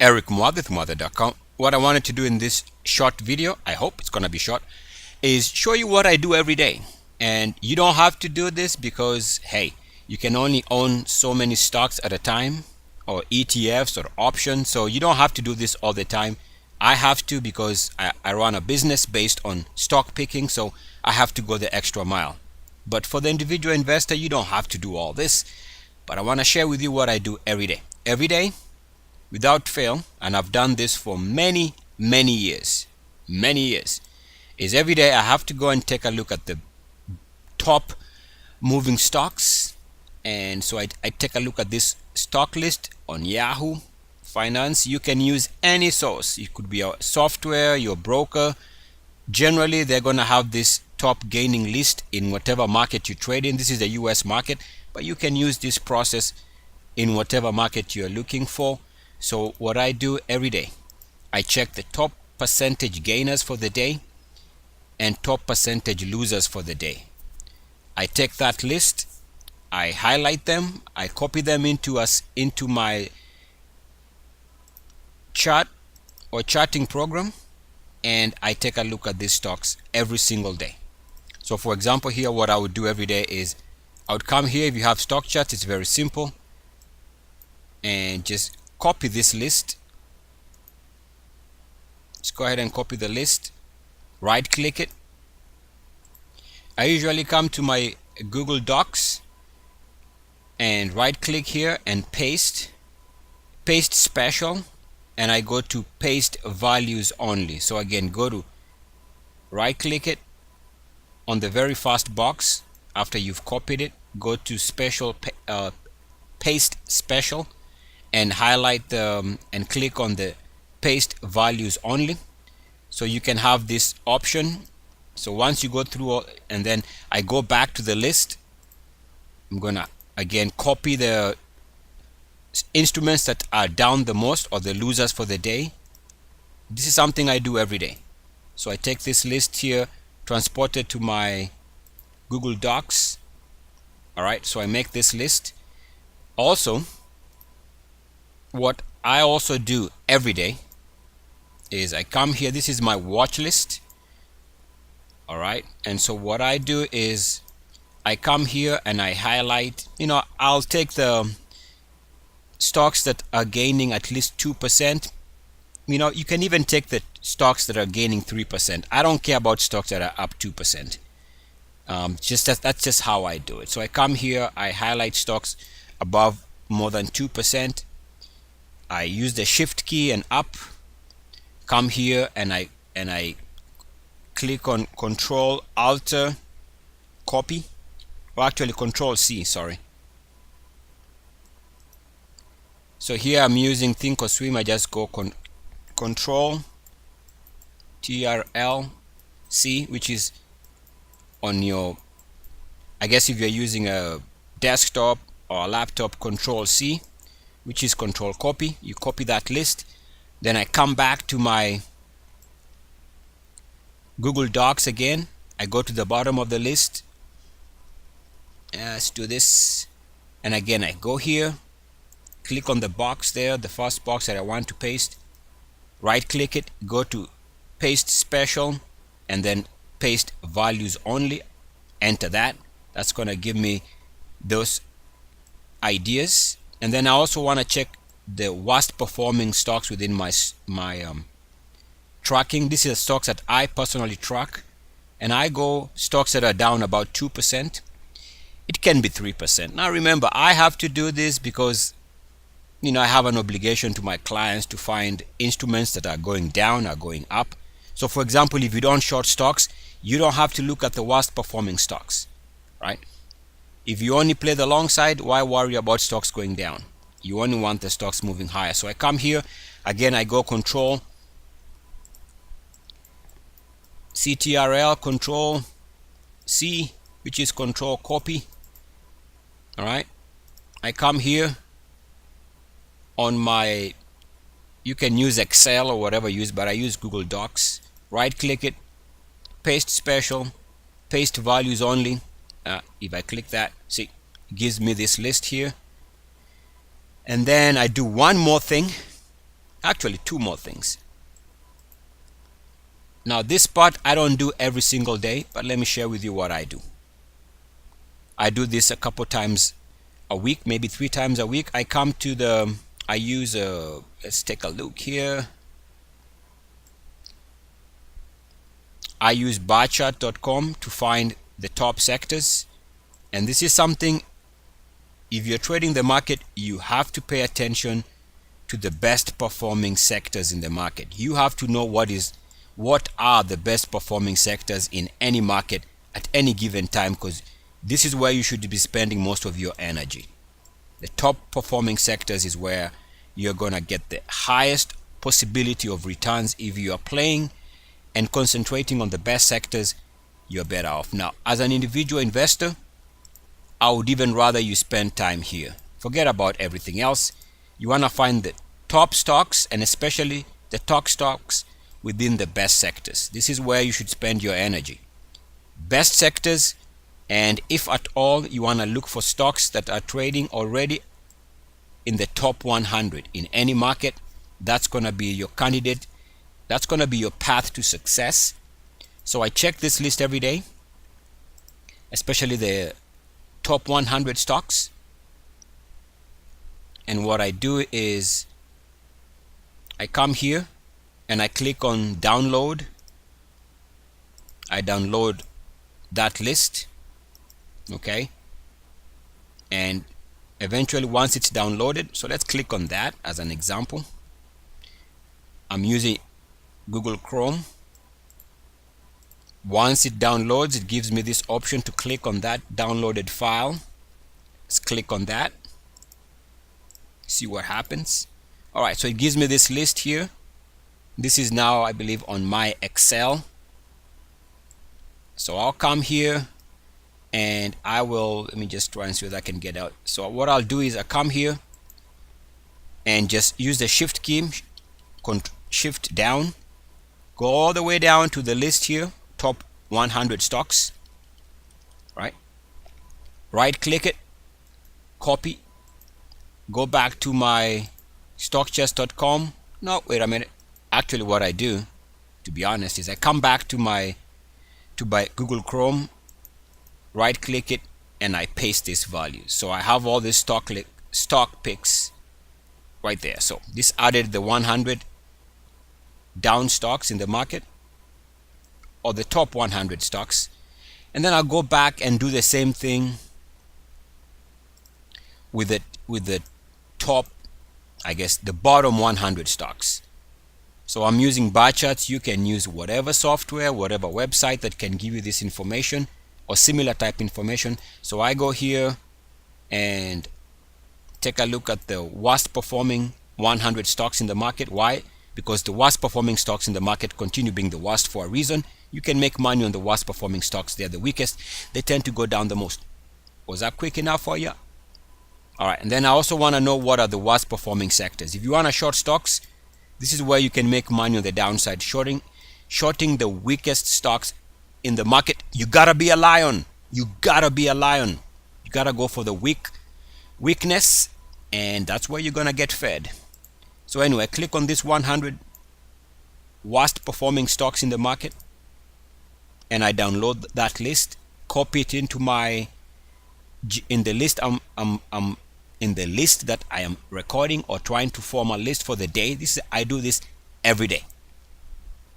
Eric Muathe, Muathe.com. What I wanted to do in this short video, I hope it's gonna be short, is show you what I do every day. And you don't have to do this because, hey, you can only own so many stocks at a time, or ETFs or options, so you don't have to do this all the time. I have to because I run a business based on stock picking, so I have to go the extra mile. But for the individual investor, you don't have to do all this. But I want to share with you what I do every day. Every day, without fail, and I've done this for many years, is every day I have to go and take a look at the top moving stocks. And so I take a look at this stock list on Yahoo Finance. You can use any source. It could be a software, your broker. Generally, they're going to have this top gaining list in whatever market you trade in. This is the US market, but you can use this process in whatever market you're looking for. So what I do every day, I check the top percentage gainers for the day and top percentage losers for the day. I take that list, I highlight them, I copy them into my chart or charting program, and I take a look at these stocks every single day. So for example, here what I would do every day is I would come here. If you have stock charts, it's very simple, and just copy this list. Just go ahead and copy the list, right click it. I usually come to my Google Docs and right click here and paste special, and I go to paste values only. So again, go to right click it on the very first box after you've copied it, go to special, paste special, and highlight and click on the paste values only, so you can have this option. So once you go through all, and then I go back to the list, I'm gonna again copy the instruments that are down the most or the losers for the day. This is something I do every day. So I take this list here, transport it to my Google Docs. Alright, so I make this list. Also, what I also do every day is I come here. This is my watch list. Alright, and so what I do is I come here and I highlight, I'll take the stocks that are gaining at least 2%. You can even take the stocks that are gaining 3%. I don't care about stocks that are up 2%. That's just how I do it. So I come here, I highlight stocks above more than 2%. I use the shift key and up, come here and I click on Control Alt copy, or actually Control C, sorry. So here I'm using Thinkorswim. I just go Control TRL C, which is on your, I guess if you're using a desktop or a laptop, Control C, which is Control Copy. You copy that list. Then I come back to my Google Docs again. I go to the bottom of the list. Let's do this. And again, I go here, click on the box there, the first box that I want to paste. Right click it, go to paste special, and then paste values only. Enter that. That's going to give me those ideas. And then I also want to check the worst performing stocks within my tracking. This is stocks that I personally track, and I go stocks that are down about 2%. It can be 3%. Now remember, I have to do this because I have an obligation to my clients to find instruments that are going down or going up. So for example, if you don't short stocks, you don't have to look at the worst performing stocks, right? If you only play the long side, why worry about stocks going down? You only want the stocks moving higher. So I come here again, I go Control CTRL, Control C, which is Control Copy. All right, I come here on my, you can use Excel or whatever you use, but I use Google Docs. Right click it, paste special, paste values only. If I click that, see, it gives me this list here. And then I do one more thing. Actually, two more things. Now this part I don't do every single day, but let me share with you what I do. I do this a couple times a week, maybe 3 times a week. I come to the, I use let's take a look here. I use barchart.com to find the top sectors, and this is something, if you're trading the market, you have to pay attention to the best performing sectors in the market. You have to know what are the best performing sectors in any market at any given time, because this is where you should be spending most of your energy. The top performing sectors is where you're gonna get the highest possibility of returns. If you are playing and concentrating on the best sectors, you're better off. Now, as an individual investor, I would even rather you spend time here. Forget about everything else. You want to find the top stocks, and especially the top stocks within the best sectors. This is where you should spend your energy. Best sectors, and if at all, you want to look for stocks that are trading already in the top 100 in any market. That's going to be your candidate. That's going to be your path to success. So I check this list every day, especially the top 100 stocks. And what I do is I come here and I click on download. I download that list, okay? And eventually, once it's downloaded, so let's click on that as an example. I'm using Google Chrome. Once it downloads, it gives me this option to click on that downloaded file. Let's click on that. See what happens. All right, so it gives me this list here. This is now, I believe, on my Excel. So I'll come here and I will, let me just try and see what I can get out. So what I'll do is I come here and just use the shift key, shift down, go all the way down to the list here, top 100 stocks, right click it, copy, go back to my stockchest.com. No, wait a minute. Actually, what I do, to be honest, is I come back to my Google Chrome, right click it, and I paste this value. So I have all this stock picks right there. So this added the 100 down stocks in the market, or the top 100 stocks, and then I'll go back and do the same thing with the top, I guess, the bottom 100 stocks. So I'm using bar charts. You can use whatever software, whatever website that can give you this information or similar type information. So I go here and take a look at the worst performing 100 stocks in the market. Why? Because the worst performing stocks in the market continue being the worst for a reason. You can make money on the worst performing stocks. They're the weakest. They tend to go down the most. Was that quick enough for you? All right, and then I also want to know what are the worst performing sectors. If you want to short stocks, this is where you can make money on the downside. Shorting the weakest stocks in the market. You gotta be a lion. You gotta be a lion. You gotta go for the weakness, and that's where you're gonna get fed. So anyway, click on this 100 worst performing stocks in the market, and I download that list, copy it into my in the list in the list that I am recording or trying to form a list for the day. I do this every day.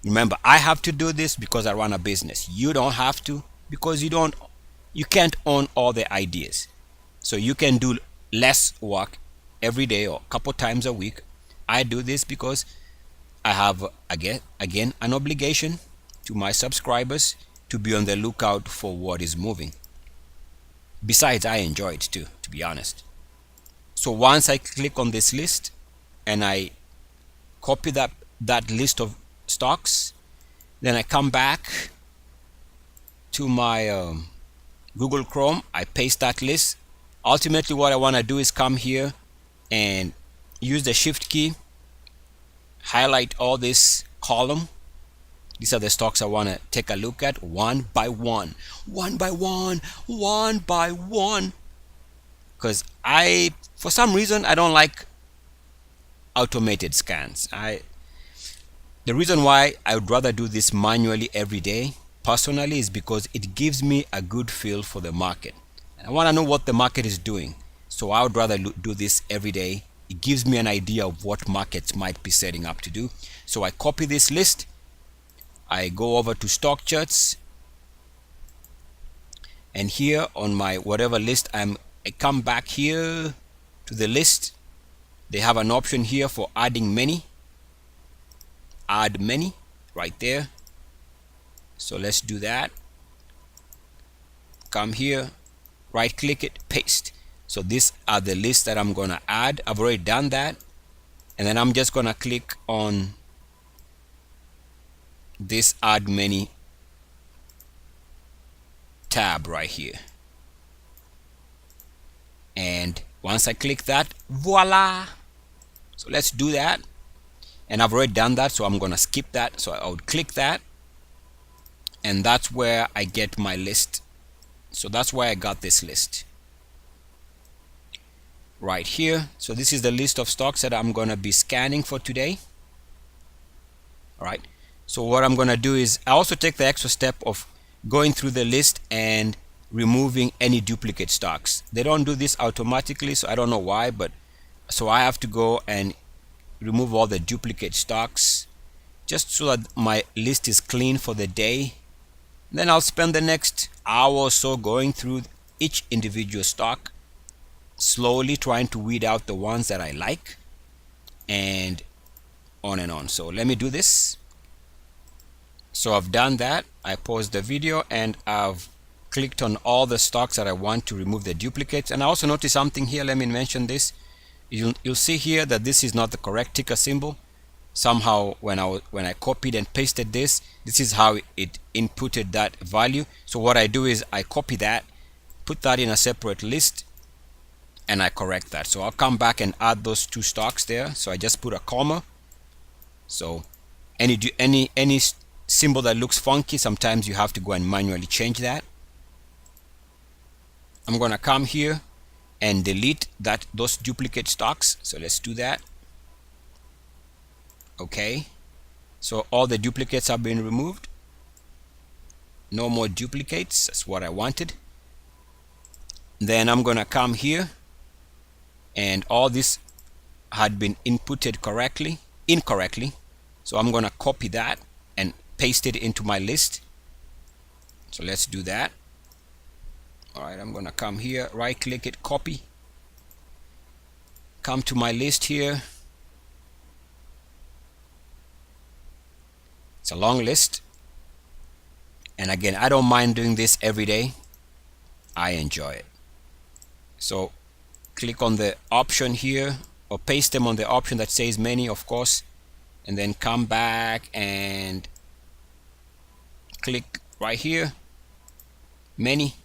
Remember, I have to do this because I run a business. You don't have to, because you can't own all the ideas. So you can do less work every day or a couple times a week. I do this because I have again an obligation to my subscribers to be on the lookout for what is moving. Besides, I enjoy it too, to be honest. So once I click on this list and I copy that list of stocks, then I come back to my Google Chrome, I paste that list. Ultimately, what I want to do is come here and use the shift key, highlight all this column. These are the stocks I want to take a look at one by one, because for some reason I don't like automated scans. The reason why I would rather do this manually every day personally is because it gives me a good feel for the market. And I want to know what the market is doing. So I would rather do this every day. It gives me an idea of what markets might be setting up to do. So I copy this list. I go over to stock charts. And here on my whatever list, I come back here to the list. They have an option here for adding many. Add many right there. So let's do that. Come here, right click it, paste. So these are the lists that I'm gonna add. I've already done that. And then I'm just gonna click on this add many tab right here. And once I click that, voila. So let's do that. And I've already done that, so I'm gonna skip that. So I would click that, and that's where I get my list. So that's why I got this list right here. So this is the list of stocks that I'm gonna be scanning for today. All right. So what I'm gonna do is I also take the extra step of going through the list and removing any duplicate stocks. They don't do this automatically, so I don't know why, but so I have to go and remove all the duplicate stocks just so that my list is clean for the day. Then I'll spend the next hour or so going through each individual stock, slowly trying to weed out the ones that I like, and on and on. So let me do this. So I've done that. I paused the video and I've clicked on all the stocks that I want to remove the duplicates. And I also noticed something here. Let me mention this. You'll see here that this is not the correct ticker symbol. Somehow when I copied and pasted this is how it inputted that value. So what I do is I copy that, put that in a separate list, and I correct that. So I'll come back and add those two stocks there. So I just put a comma. So any symbol that looks funky, sometimes you have to go and manually change that. I'm gonna come here and delete those duplicate stocks. So let's do that. Okay, so all the duplicates have been removed. No more duplicates. That's what I wanted. Then I'm gonna come here, and all this had been inputted incorrectly. So I'm gonna copy that and paste it into my list. So let's do that. All right, I'm gonna come here, right click it, copy, come to my list here. It's a long list, and again, I don't mind doing this every day. I enjoy it. So click on the option here, or paste them on the option that says many, of course, and then come back and click right here, many.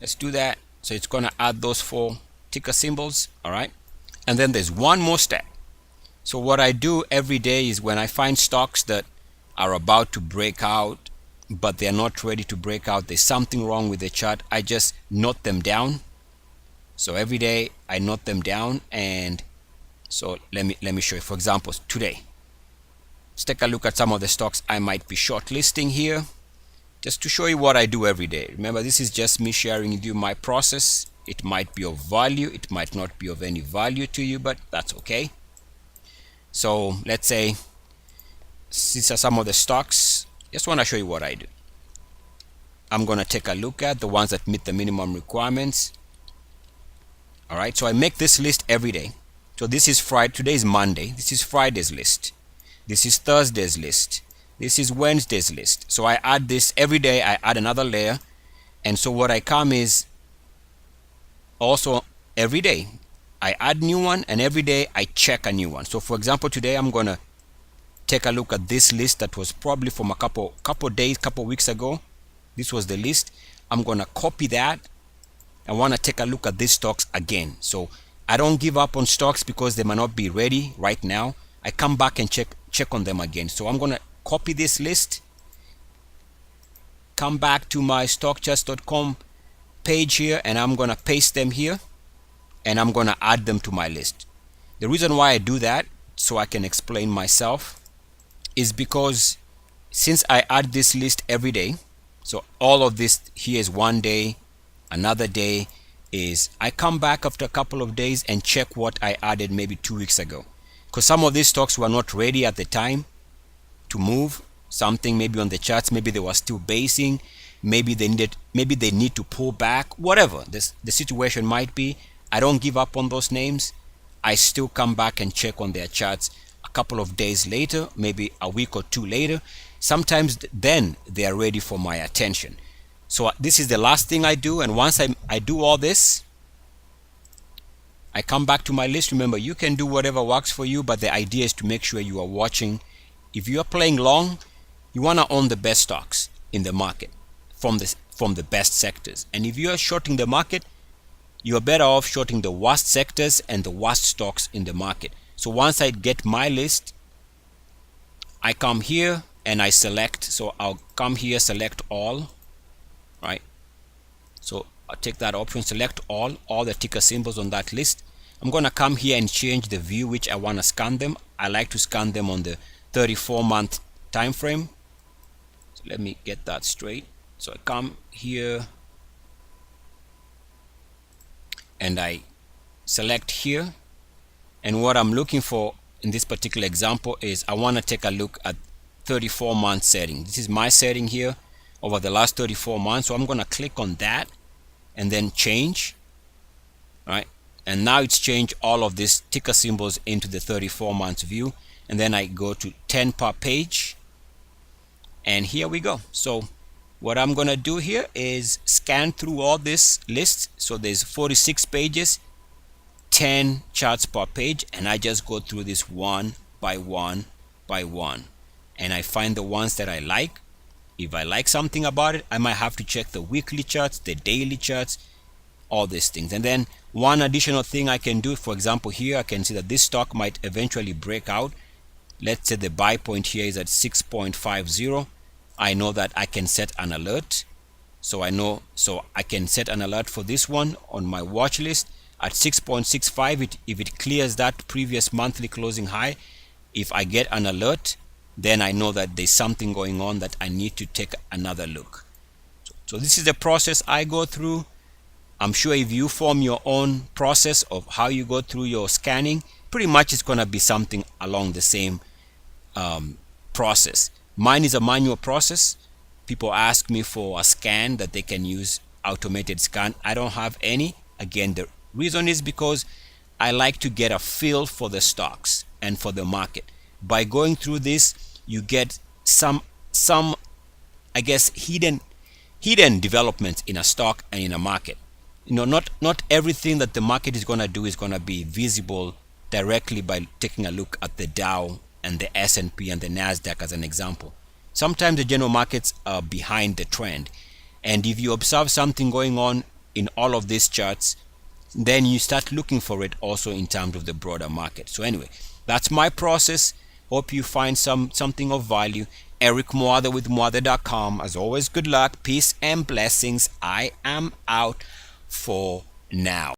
Let's do that. So it's gonna add those 4 ticker symbols. All right, and then there's one more step. So what I do every day is when I find stocks that are about to break out but they're not ready to break out, there's something wrong with the chart, I just note them down. So every day I note them down. And so let me show you. For example, today, let's take a look at some of the stocks I might be shortlisting here, just to show you what I do every day. Remember, this is just me sharing with you my process. It might be of value, it might not be of any value to you, but that's okay. So let's say these are some of the stocks. Just want to show you what I do. I'm going to take a look at the ones that meet the minimum requirements. All right, so I make this list every day. So this is Friday, today is Monday. This is Friday's list. This is Thursday's list. This is Wednesday's list. So I add this every day. I add another layer. And so what I come is also every day I add new one, and every day I check a new one. So for example, today I'm going to take a look at this list that was probably from a couple weeks ago. This was the list. I'm going to copy that. I want to take a look at these stocks again. So I don't give up on stocks because they might not be ready right now. I come back and check on them again. So I'm going to copy this list, come back to my stockcharts.com page here, and I'm going to paste them here, and I'm going to add them to my list. The reason why I do that, so I can explain myself, is because since I add this list every day, so all of this here is one day, another day is I come back after a couple of days and check what I added maybe 2 weeks ago, because some of these stocks were not ready at the time to move something, maybe on the charts, maybe they were still basing, maybe they need to pull back, whatever the situation might be. I don't give up on those names. I still come back and check on their charts a couple of days later, maybe a week or two later. Sometimes then they are ready for my attention. So this is the last thing I do, and once I do all this, I come back to my list. Remember, you can do whatever works for you, but the idea is to make sure you are watching. If you are playing long, you want to own the best stocks in the market from the best sectors. And if you are shorting the market, you are better off shorting the worst sectors and the worst stocks in the market. So once I get my list, I come here and I select. So I'll come here, select all, right? So I'll take that option, select all the ticker symbols on that list. I'm going to come here and change the view which I want to scan them. I like to scan them on the 34-month time frame. So let me get that straight. So I come here and I select here, and what I'm looking for in this particular example is I want to take a look at 34-month setting. This is my setting here over the last 34 months. So I'm going to click on that and then change, right? And now it's changed all of these ticker symbols into the 34 months view. And then I go to 10 per page, and here we go. So what I'm gonna do here is scan through all this list. So there's 46 pages, 10 charts per page, and I just go through this one by one by one, and I find the ones that I like. If I like something about it, I might have to check the weekly charts, the daily charts, all these things. And then one additional thing I can do, for example, here I can see that this stock might eventually break out. Let's say the buy point here is at 6.50. I know that I can set an alert. So I can set an alert for this one on my watch list at 6.65. If it clears that previous monthly closing high, if I get an alert, then I know that there's something going on that I need to take another look. So this is the process I go through. I'm sure if you form your own process of how you go through your scanning, pretty much it's going to be something along the same process. Mine is a manual process. People ask me for a scan that they can use, automated scan. I don't have any. Again, the reason is because I like to get a feel for the stocks and for the market. By going through this, you get some I guess hidden developments in a stock and in a market. Not everything that the market is going to do is going to be visible directly by taking a look at the Dow and the S&P and the Nasdaq as an example. Sometimes the general markets are behind the trend, and if you observe something going on in all of these charts, then you start looking for it also in terms of the broader market. So anyway, that's my process. Hope you find something of value. Eric Muathe with Muathe.com. As always, good luck, peace and blessings. I am out for now.